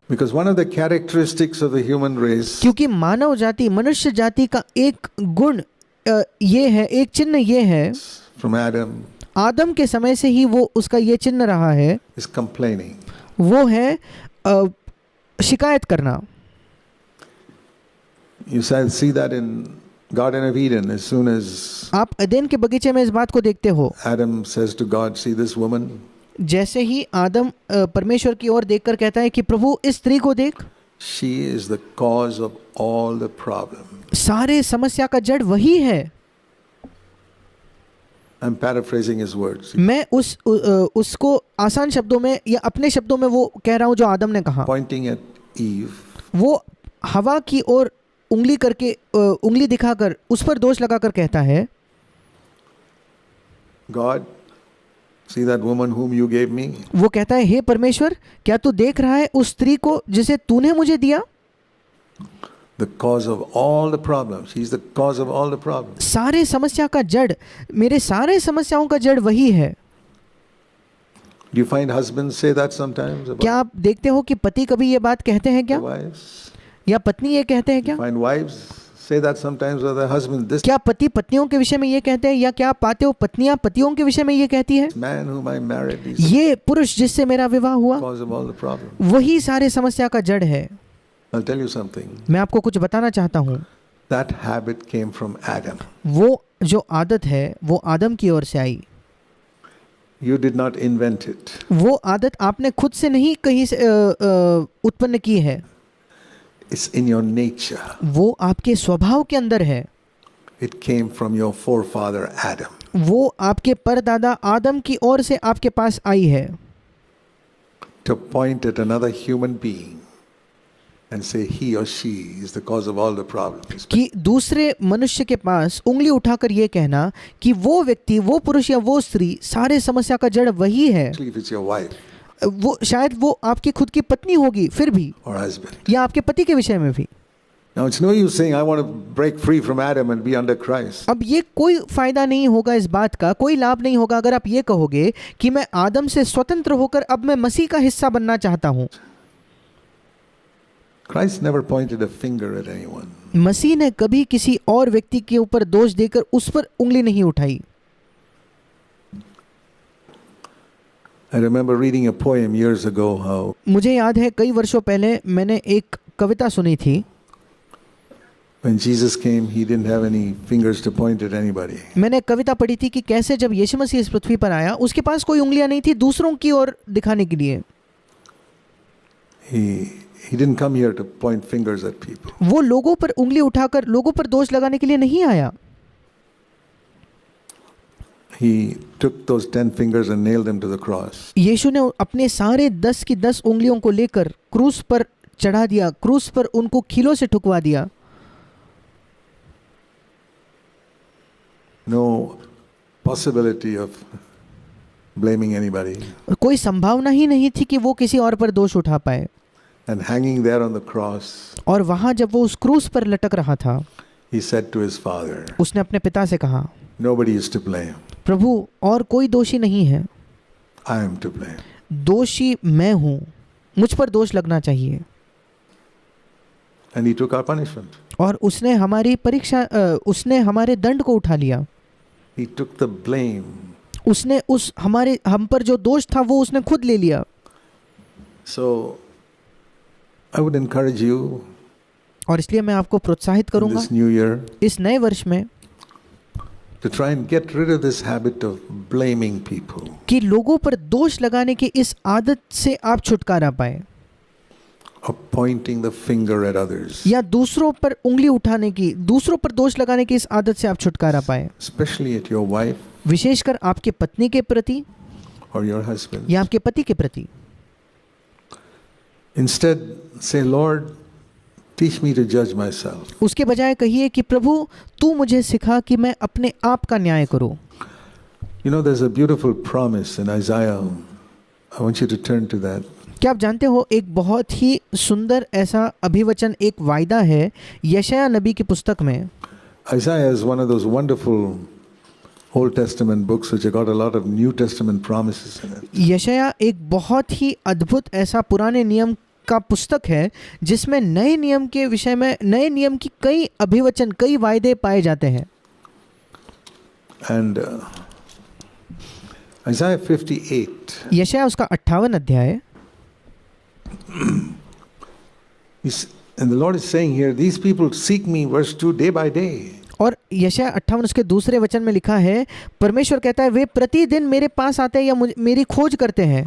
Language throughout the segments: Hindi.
Because one of the characteristics of the human race क्योंकि मानव जाति, मनुष्य जाति का एक गुण ये है, एक चिन्ह ये है, from Adam आदम के समय से ही वो उसका ये चिन्ह रहा है, is complaining. वो है शिकायत करना. You see that in Garden of Eden. As soon as आप एदेन के बगीचे में इस बात को देखते हो. Adam says to God, see this woman, जैसे ही आदम परमेश्वर की ओर देखकर कहता है कि प्रभु इस स्त्री को देख, she is the cause of all the problem. सारे समस्या का जड़ वही है. I'm paraphrasing his words. मैं उसको आसान शब्दों में या अपने शब्दों में वो कह रहा हूँ जो आदम ने कहा. Pointing at Eve, वो हवा की ओर उंगली करके, उंगली दिखाकर उस पर दोष लगाकर कहता है, God, see that woman whom you gave me? वो कहता है हे परमेश्वर, क्या तू देख रहा है उस स्त्री को जिसे तूने मुझे दिया? The cause of all the problems. She's the cause of all the problems. सारे समस्या का जड़, मेरे सारे समस्याओं का जड़ वही है. Do you find husbands say that sometimes about क्या आप देखते हो कि पति कभी ये बात कहते हैं क्या? wives? या पत्नी ये कहते हैं क्या? Find wives say that sometimes with their husbands. This क्या पति पत्नियों के विषय में ये कहते हैं, या क्या आप पाते हो पत्नियां पतियों के विषय में ये कहती है, man whom I married is the ये पुरुष जिससे मेरा विवाह हुआ cause of all the problems. वही सारे समस्या का जड़ है. I'll tell you something. मैं आपको कुछ बताना चाहता हूँ. That habit came from Adam. वो जो आदत है वो आदम की ओर से आई. You did not invent it. वो आदत आपने खुद से नहीं कहीं से उत्पन्न की है. It's in your nature. वो आपके स्वभाव के अंदर है. It came from your forefather Adam. वो आपके परदादा आदम की ओर से आपके पास आई है. To point at another human being and say he or she is the cause of all the problems. कि दूसरे मनुष्य के पास उंगली उठाकर ये कहना कि वो व्यक्ति, वो पुरुष या वो स्त्री सारे समस्या का जड़ वही है. Especially if it's your wife वो शायद वो आपकी खुद की पत्नी होगी फिर भी, or husband. या आपके पति के विषय में भी. Now it's no use saying I want to break free from Adam and be under Christ. अब ये कोई फायदा नहीं होगा इस बात का, कोई लाभ नहीं होगा अगर आप ये कहोगे कि मैं आदम से स्वतंत्र होकर अब मैं मसीह का हिस्सा बनना चाहता हूँ. Christ never pointed a finger at anyone. मसीह ने कभी किसी और व्यक्ति के ऊपर दोष देकर उस पर उंगली नहीं उठाई. I remember reading a poem years ago how मुझे याद है कई वर्षों पहले मैंने एक कविता सुनी थी. when Jesus came he didn't have any fingers to point at anybody. मैंने कविता पढ़ी थी कि कैसे जब यीशु मसीह इस पृथ्वी पर आया उसके पास कोई उंगलियां नहीं थी दूसरों की ओर दिखाने के लिए. He didn't come here to point fingers at people. वो लोगों पर उंगली उठाकर लोगों पर दोष लगाने के लिए नहीं आया. He took those 10 fingers and nailed them to the cross. यीशु ने अपने सारे 10 की 10 उंगलियों को लेकर क्रूस पर चढ़ा दिया, क्रूस पर उनको खीलों से ठुकवा दिया. No possibility of blaming anybody. कोई संभावना ही नहीं थी कि वो किसी और पर दोष उठा पाए. And hanging there on the cross, और वहां जब वो उस क्रूस पर लटक रहा था, he said to his father, उसने अपने पिता से कहा, nobody is to blame. प्रभु और कोई दोषी नहीं है, I am to blame. दोषी मैं हूं, मुझ पर दोष लगना चाहिए. And he took our punishment. और उसने हमारी परीक्षा, उसने हमारे दंड को उठा लिया. He took the blame. उसने हम पर जो दोष था वो उसने खुद ले लिया. So I would encourage you और इसलिए मैं आपको प्रोत्साहित in करूंगा this new year इस नए वर्ष में to try and get rid of this habit of blaming people. कि लोगों पर दोष लगाने की इस आदत से आप छुटकारा पाए, Of pointing the finger at others. या दूसरों पर उंगली उठाने की, दूसरों पर दोष लगाने की इस आदत से आप छुटकारा पाए. Especially at your wife विशेषकर आपके पत्नी के प्रति or your husband. या आपके पति के प्रति. Instead, say, Lord, teach me to judge myself. उसके बजाय कहिए कि प्रभु तू मुझे सिखा कि मैं अपने आप का न्याय करूं. You know, there's a beautiful promise in Isaiah. I want you to turn to that. क्या आप जानते हो एक बहुत ही सुंदर ऐसा अभिवचन, एक वायदा है यशायाह नबी की पुस्तक में. Isaiah is one of those wonderful Old Testament books which have got a lot of New Testament promises in it. यशायाह एक बहुत ही अद्भुत ऐसा पुराने नियम का पुस्तक है जिसमें नए नियम के विषय में नए नियम की कई अभिवचन, कई वायदे पाए जाते हैं। And Isaiah 58, यशायाह उसका 58 अध्याय, and the Lord is saying here, these people seek me, verse 2, day by day. और यशायाह 58 उसके दूसरे वचन में लिखा है, परमेश्वर कहता है वे प्रतिदिन मेरे पास आते हैं या मेरी खोज करते हैं।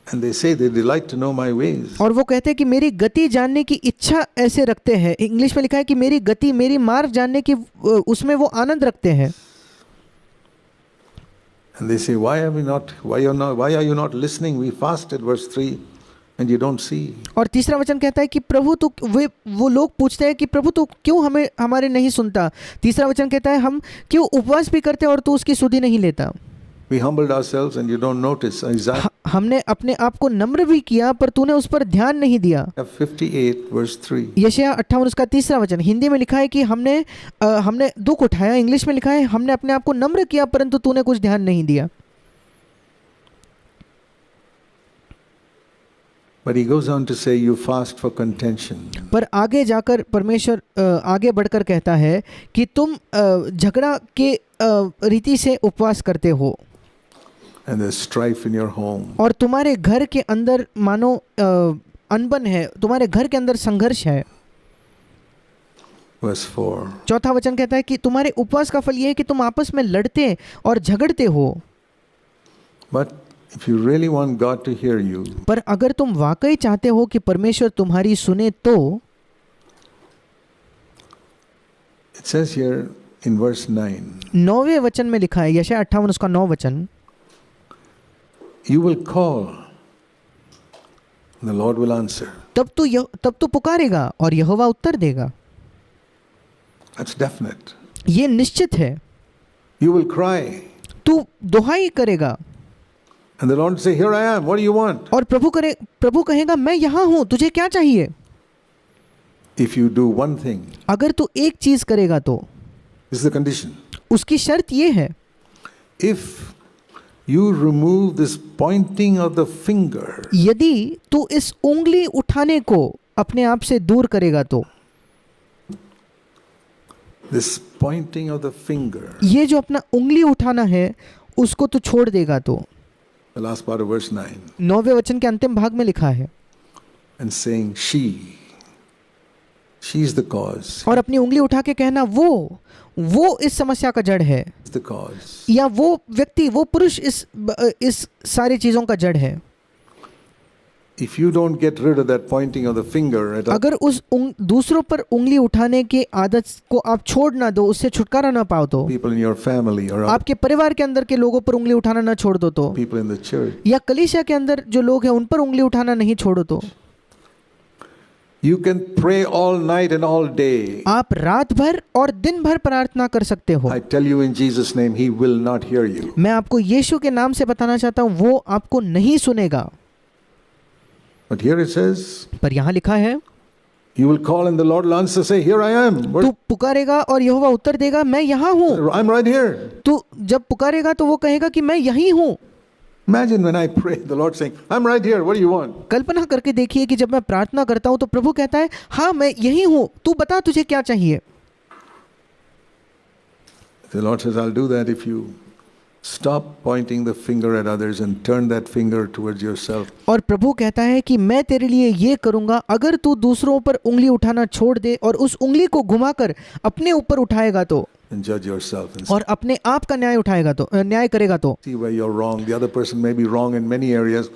And they say they delight to know my ways. और वो कहते हैं कि मेरी गति जानने की इच्छा ऐसे रखते हैं। इंग्लिश में लिखा है कि मेरी गति, मेरी मार्ग जानने की उसमें वो आनंद रखते हैं। And they say, why are you not listening? We fasted, verse 3, and you don't see. और तीसरा वचन कहता है कि प्रभु तू, वो लोग पूछते हैं कि प्रभु तू क्यों हमारे नहीं सुनता। तीसरा वचन कहता है हम क्यों उपवास भी करते हैं और तू उसकी सुधि नहीं लेता। We humbled ourselves and you don't notice. Isaiah हमने अपने आप को नम्र भी किया पर तूने उस पर ध्यान नहीं दिया। 58 verse 3. यशायाह 58 उसका तीसरा वचन, हिंदी में लिखा है कि हमने दुख उठाया, इंग्लिश में लिखा है हमने अपने आप को नम्र किया परंतु तूने कुछ ध्यान नहीं दिया। But he goes on to say you fast for contention. पर आगे जाकर परमेश्वर आगे बढ़कर कहता है कि तुम झगड़ा के रीति से उपवास करते हो। And there's strife in your home. और तुम्हारे घर के अंदर मानो अनबन है, तुम्हारे घर के अंदर संघर्ष है। Verse 4. चौथा वचन कहता है कि तुम्हारे उपवास का फल ये है कि तुम आपस में लड़ते और झगड़ते हो। But if you really want God to hear you, पर अगर तुम वाकई चाहते हो कि परमेश्वर तुम्हारी सुने तो it says here in verse 9, 9वें वचन में लिखा है, यशायाह 58 उसका 9 वचन, you will call, and the Lord will answer. तब तू पुकारेगा और यहोवा उत्तर देगा। That's definite. ये निश्चित है। You will cry, तू दुहाई करेगा and the Lord will say, here I am, what do you want? और प्रभु कहेगा मैं यहाँ हूँ, तुझे क्या चाहिए। If you do one thing, अगर तू एक चीज करेगा तो, this is the condition. उसकी शर्त ये है, If you remove this pointing of the finger, यदि तू इस उंगली उठाने को अपने आप से दूर करेगा तो, this pointing of the finger, ये जो अपना उंगली उठाना है उसको तू छोड़ देगा तो, the last part of verse 9, 9वें वचन के अंतिम भाग में लिखा है, and saying she is the cause, और अपनी उंगली उठा के कहना वो इस समस्या का जड़ है, is the cause. या वो व्यक्ति, वो पुरुष इस सारी चीजों का जड़ है। If you don't get rid of that pointing of the finger at all, अगर उस दूसरों पर उंगली उठाने की आदत को आप छोड़ ना दो, उससे छुटकारा ना पाओ तो, people in your family or आपके परिवार के अंदर के लोगों पर उंगली उठाना ना छोड़ दो तो, people in the church, या कलीसिया के अंदर जो लोग हैं उन पर उंगली उठाना नहीं छोड़ो तो, you can pray all night and all day. आप रात भर और दिन भर प्रार्थना कर सकते हो। I tell you in Jesus' name, He will not hear you. मैं आपको यीशु के नाम से बताना चाहता हूँ, वो आपको नहीं सुनेगा। But here it says, पर यहाँ लिखा है, you will call and the Lord will answer, say, here I am. तू पुकारेगा और यहोवा उत्तर देगा, मैं यहाँ हूँ। I'm right here. तू जब पुकारेगा तो वो कहेगा कि मैं यहीं हूँ। Imagine when I pray, the Lord saying, I'm right here, what do you want? कल्पना करके देखिए कि जब मैं प्रार्थना करता हूँ तो प्रभु कहता है, हाँ मैं यहीं हूँ, तू बता तुझे क्या चाहिए। The Lord says, I'll do that if you stop pointing the finger at others and turn that finger towards yourself. और प्रभु कहता है कि मैं तेरे लिए ये करूँगा अगर तू दूसरों पर उंगली उठाना छोड़ दे और उस उंगली को घुमाकर अपने ऊपर उठाएगा तो, And judge yourself and और अपने आप का न्याय करेगा तो, see where you're wrong. The other person may be wrong in many areas,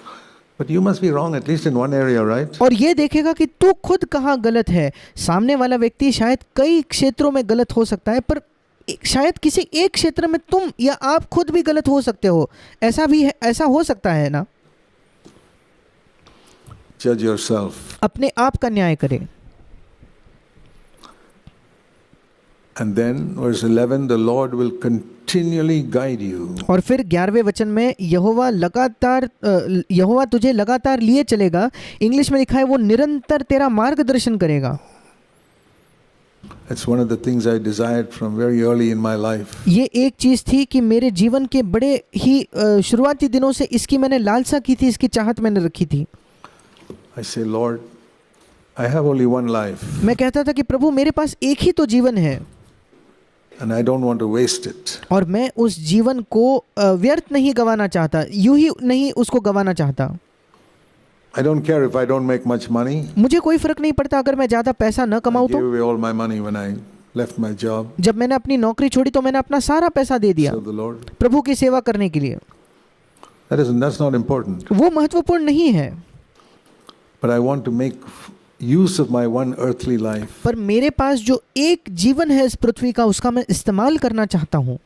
but you must be wrong at least in one area, right? और ये देखेगा कि तू खुद कहाँ गलत है। सामने वाला व्यक्ति शायद कई क्षेत्रों में गलत हो सकता है, पर शायद किसी एक क्षेत्र में तुम या आप खुद भी गलत हो सकते हो। ऐसा भी है, ऐसा हो सकता है ना। Judge yourself. अपने आप का न्याय करें। And then verse 11, the Lord will continually guide you. और फिर 11वें वचन में यहोवा तुझे लगातार लिए चलेगा। इंग्लिश में लिखा है वो निरंतर तेरा मार्गदर्शन करेगा। That's one of the things I desired from very early in my life. ये एक चीज़ थी कि मेरे जीवन के बड़े ही शुरुआती दिनों से इसकी मैंने लालसा की थी, इसकी चाहत मैंने रखी थी। I say, Lord, I have only one life मैं कहता था कि प्रभु मेरे पास एक ही तो जीवन है and I don't want to waste it. और मैं उस जीवन को व्यर्थ नहीं गंवाना चाहता, यूं ही नहीं उसको गंवाना चाहता। I don't care if I don't make much money. मुझे कोई फर्क नहीं पड़ता अगर मैं ज़्यादा पैसा न I कमाऊँ gave तो। away all my money when I left my job. जब मैंने अपनी नौकरी छोड़ी तो मैंने अपना सारा पैसा दे दिया Serve the Lord. प्रभु की सेवा करने के लिए। That's not important. वो महत्वपूर्ण नहीं है, But I want to make use of my one earthly life पर मेरे पास जो एक जीवन है इस पृथ्वी का उसका मैं इस्तेमाल करना चाहता हूँ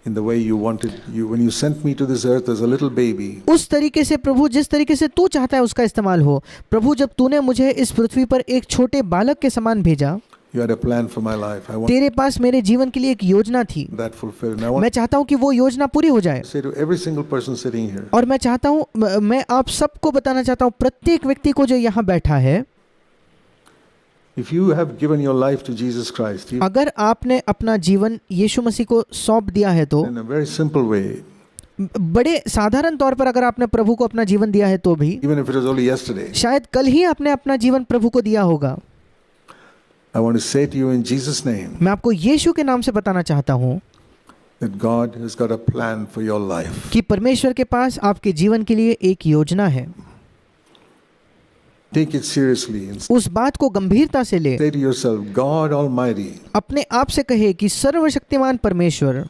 in the way you wanted. When you sent me to this earth as a little baby, उस तरीके से प्रभु, जिस तरीके से तू चाहता है उसका इस्तेमाल हो। प्रभु जब तूने मुझे इस पृथ्वी पर एक छोटे बालक के समान भेजा, you had a plan for my life. I want तेरे पास मेरे जीवन के लिए एक योजना थी। that fulfilled. And I मैं want चाहता हूँ कि वो योजना पूरी हो जाए to say to every single person sitting here, और मैं चाहता हूँ, मैं आप सबको बताना चाहता हूँ, प्रत्येक व्यक्ति को जो यहाँ बैठा है, if you have given your life to Jesus Christ, अगर आपने अपना जीवन यीशु मसीह को सौंप दिया है तो, in a very simple way, बड़े साधारण तौर पर अगर आपने प्रभु को अपना जीवन दिया है तो भी, even if it was only yesterday, शायद कल ही आपने अपना जीवन प्रभु को दिया होगा, I want to say to you in Jesus' name मैं आपको यीशु के नाम से बताना चाहता हूँ that God has got a plan for your life. कि परमेश्वर के पास आपके जीवन के लिए एक योजना है। Take it seriously and उस बात को गंभीरता से ले, say to yourself, God Almighty अपने आप से कहे कि सर्वशक्तिमान परमेश्वर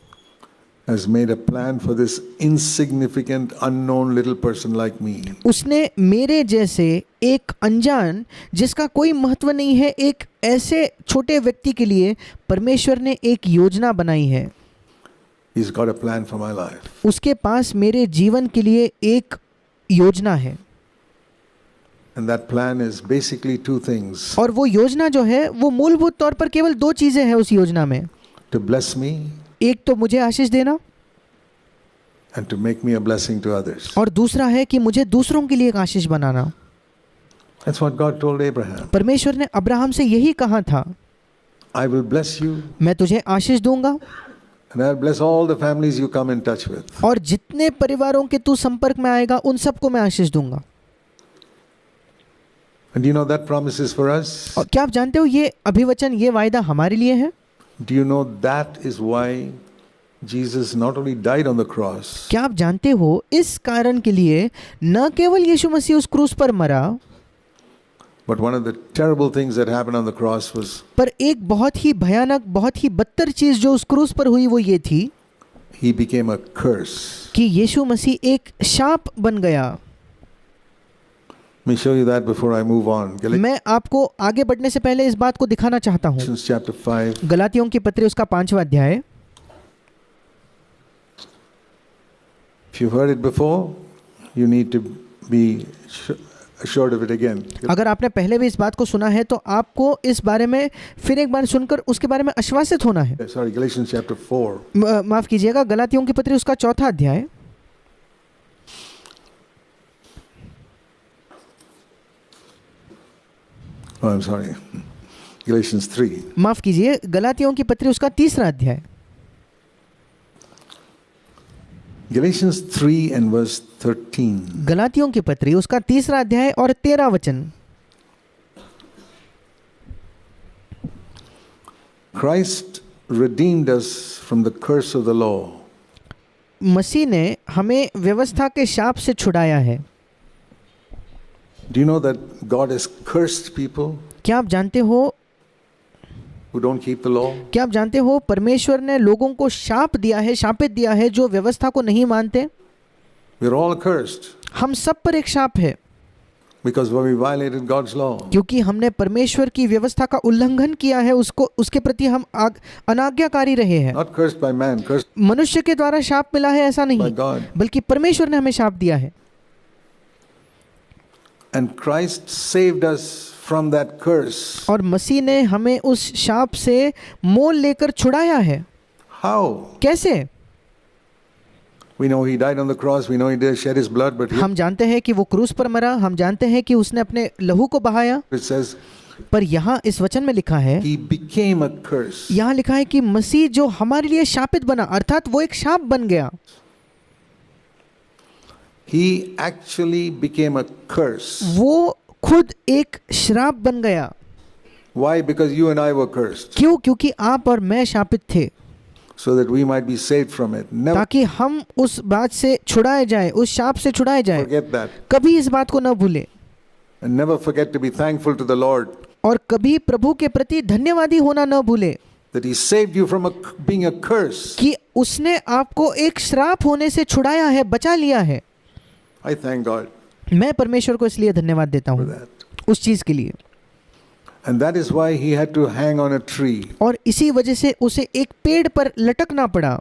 has made a plan for this insignificant, unknown little person like me. उसने मेरे जैसे एक अनजान, जिसका कोई महत्व नहीं है, एक ऐसे छोटे व्यक्ति के लिए परमेश्वर ने एक योजना बनाई है। He's got a plan for my life. उसके पास मेरे जीवन के लिए एक योजना है And that plan is basically two things. और वो योजना जो है वो मूलभूत तौर पर केवल दो चीज़ें हैं उस योजना में। To bless me एक तो मुझे आशीष देना and to make me a blessing to others. और दूसरा है कि मुझे दूसरों के लिए एक आशीष बनाना। That's what God told Abraham. परमेश्वर ने अब्राहम से यही कहा था, I will bless you मैं तुझे आशीष दूंगा and I'll bless all the families you come in touch with. और जितने परिवारों के तू संपर्क में आएगा उन सबको मैं आशीष दूंगा। And do you know that promise is for us? और क्या आप जानते हो ये अभिवचन, ये वायदा हमारे लिए है? Do you know that is why Jesus not only died on the cross, क्या आप जानते हो इस कारण के लिए न केवल यीशु मसीह उस क्रूस पर मरा, but one of the terrible things that happened on the cross was पर एक बहुत ही भयानक, बहुत ही बदतर चीज जो उस क्रूस पर हुई वो ये थी he became a curse. कि यीशु मसीह एक शाप बन गया। Let me show you that before I move on. मैं आपको आगे बढ़ने से पहले इस बात को दिखाना चाहता हूँ। Galatians chapter 5. गलातियों की पत्री उसका 5वां अध्याय। If you've heard it before, you need to be assured of it again. अगर आपने पहले भी इस बात को सुना है तो आपको इस बारे में फिर एक बार सुनकर उसके बारे में आश्वासित होना है। Sorry, Galatians chapter 4. माफ कीजिएगा, गलातियों की पत्री उसका 4था अध्याय। Oh, I'm sorry. Galatians 3. माफ कीजिए, गलातियों की पत्री उसका 3रा अध्याय। Galatians 3 and verse 13. गलातियों की पत्री उसका 3रा अध्याय और 13 वचन। Christ redeemed us from the curse of the law. मसीह ने हमें व्यवस्था के शाप से छुड़ाया है। Do you know that God has cursed people क्या आप जानते हो, who don't keep the law? क्या आप जानते हो परमेश्वर ने लोगों को शाप दिया है, शापित दिया है जो व्यवस्था को नहीं मानते। We're all cursed हम सब पर एक शाप है because when we violated God's law. क्योंकि हमने परमेश्वर की व्यवस्था का उल्लंघन किया है, उसको उसके प्रति हम अनाज्ञाकारी रहे हैं। Not cursed by man, cursed मनुष्य के द्वारा शाप मिला है ऐसा by नहीं, God. बल्कि परमेश्वर ने हमें शाप दिया है। And Christ saved us from that curse. और मसीह ने हमें उस शाप से मोल लेकर छुड़ाया है। How? कैसे? We know he died on the cross. We know he did shed his blood, but here हम जानते हैं कि वो क्रूस पर मरा, हम जानते हैं कि उसने अपने लहू को बहाया, it says पर यहाँ इस वचन में लिखा है, he became a curse. यहाँ लिखा है कि मसीह जो हमारे लिए शापित बना, अर्थात वो एक शाप बन गया। He actually became a curse. वो खुद एक श्राप बन गया। Why? Because you and I were cursed, क्यों? क्योंकि आप और मैं शापित थे, so that we might be saved from it. Never ताकि हम उस बात से छुड़ाए जाएं, उस शाप से छुड़ाए जाएं। forget that. कभी इस बात को न भूले And never forget to be thankful to the Lord और कभी प्रभु के प्रति धन्यवादी होना न भूले that He saved you from being a curse. कि उसने आपको एक श्राप होने से छुड़ाया है, बचा लिया है। I thank God मैं परमेश्वर को इसलिए धन्यवाद देता for हूँ that. उस चीज के लिए। And that is why He had to hang on a tree. और इसी वजह से उसे एक पेड़ पर लटकना पड़ा।